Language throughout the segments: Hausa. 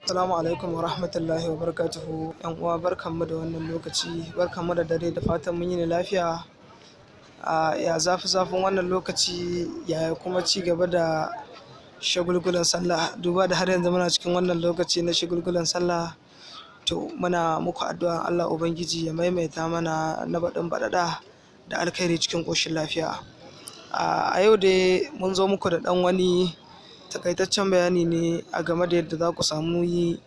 Assalamu alaikum wa rahmatullahi wa barakatuhu. ‘Yan uwa barkanmu da wannan lokaci, barkanmu da dare da fatan mun yi lafiya. Ya zafin wannan lokaci ya kuma ci gaba da shagulgulan sallah, duba da har yanzu muna cikin wannan lokaci na shagulgulan sallah. To muna muku addu'a Allah Ubangiji ya maimaita mana na baɗin baɗaɗa da alkhairi cikin ƙoshin lafiya. A yau dai mun zo muku da ɗan wani takaitaccen bayani ne a game da yadda za ku samu yi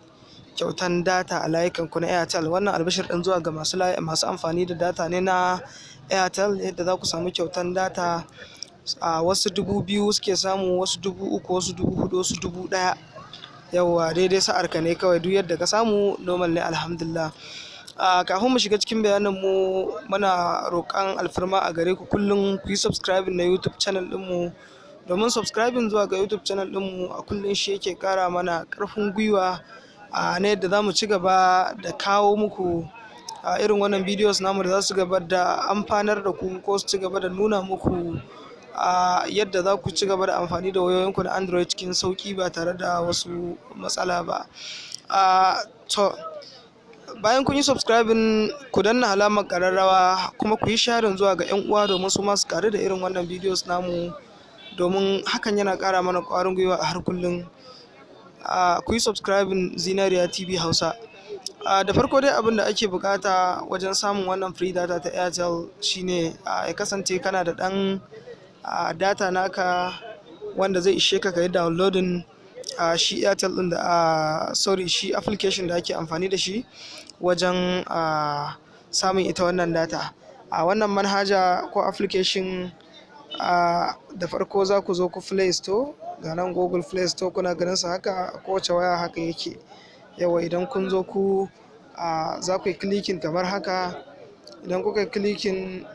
kyautan data a layukanku na Airtel. Wannan albishir ɗin zuwa ga masu amfani da data ne na Airtel, yadda za ku samu kyautan data a wasu 2,000 suke samu, wasu 3,000, wasu 4,000, wasu 1,000. Yawwa daidai sa'arka ne kawai, duk yadda ka samu normal ne alhamdulillah. Kafin mu shiga cikin bayanin mu, muna roƙon alfarma a gare ku kullum ku yi subscribing na YouTube channel ɗinmu, domin subscribing zuwa ga YouTube channel ɗinmu a kullum shi yake ƙara mana ƙarfin gwiwa na yadda za mu ci gaba da kawo muku irin wannan videos namu da za su gaba da amfanar da ku, ko su ci gaba da nuna muku yadda za ku ci gaba da amfani da wayoyinku na Android cikin sauƙi ba tare da wasu matsala ba. To bayan kun yi subscribing, ku danna alamar ƙararrawa kuma ku yi sharing zuwa ga 'yan uwa domin su ma su ƙaru da irin wannan videos namu, domin hakan yana ƙara mana ƙwarin gwiwa a har kullum. Ku yi subscribing Zinariya TV Hausa. Da farko dai abin da ake bukata wajen samun wannan free data ta Airtel shine ya kasance kana da ɗan data naka wanda zai ishe ka yi downloading shi Airtel ɗin da shi application da ake amfani da shi wajen samun ita wannan data. Wannan manhaja ko application da farko za ku zo ku Play Store, ga nan Google Play Store kuna ganin sa haka, a kowace waya haka yake. Yawa idan kun zo ku za ku yi clicking kamar haka. Idan kuka yi clicking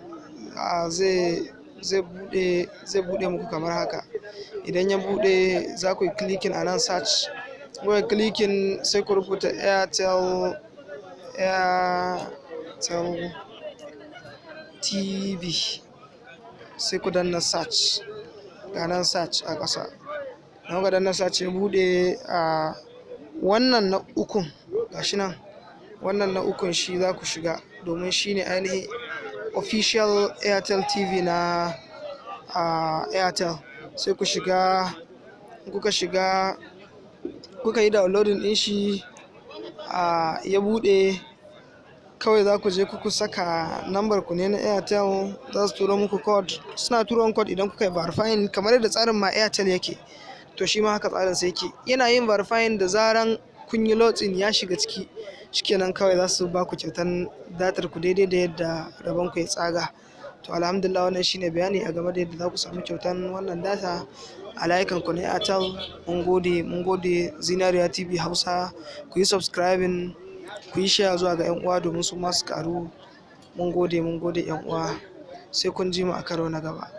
zai buɗe muku kamar haka. Idan ya buɗe za ku yi clicking a nan search. Ku yi clicking sai ku rubuta Airtel TV, sai ku danna search, ga nan search a ƙasa. Na ga danna search ya buɗe wannan na ukun, gashi nan wannan na ukun shi za ku shiga, domin shi ne ainihin official Airtel TV na Airtel. Sai ku shiga, kuka shiga kuka yi downloading ɗin shi ya buɗe, kawai za ku je ku saka number ku ne na Airtel, za su turo muku code. Suna turo code idan kuka yi verifying, kamar yadda tsarin ma Airtel yake, to shi ma haka tsarin sa yake. Yana yin verifying da zaran kun yi login ya shiga ciki, shikenan kawai za su ba ku kyautan datar ku daidai da yadda rabon ku ya tsaga. To alhamdulillah, wannan shine bayani a game da yadda za ku samu kyautan wannan data a layukan ku na Airtel. Mun gode Zinariya TV Hausa. Ku yi subscribing, ku yi share zuwa ga 'yan uwa domin su ma su karu. Mun gode 'yan uwa, sai kun ji mu a karo na gaba.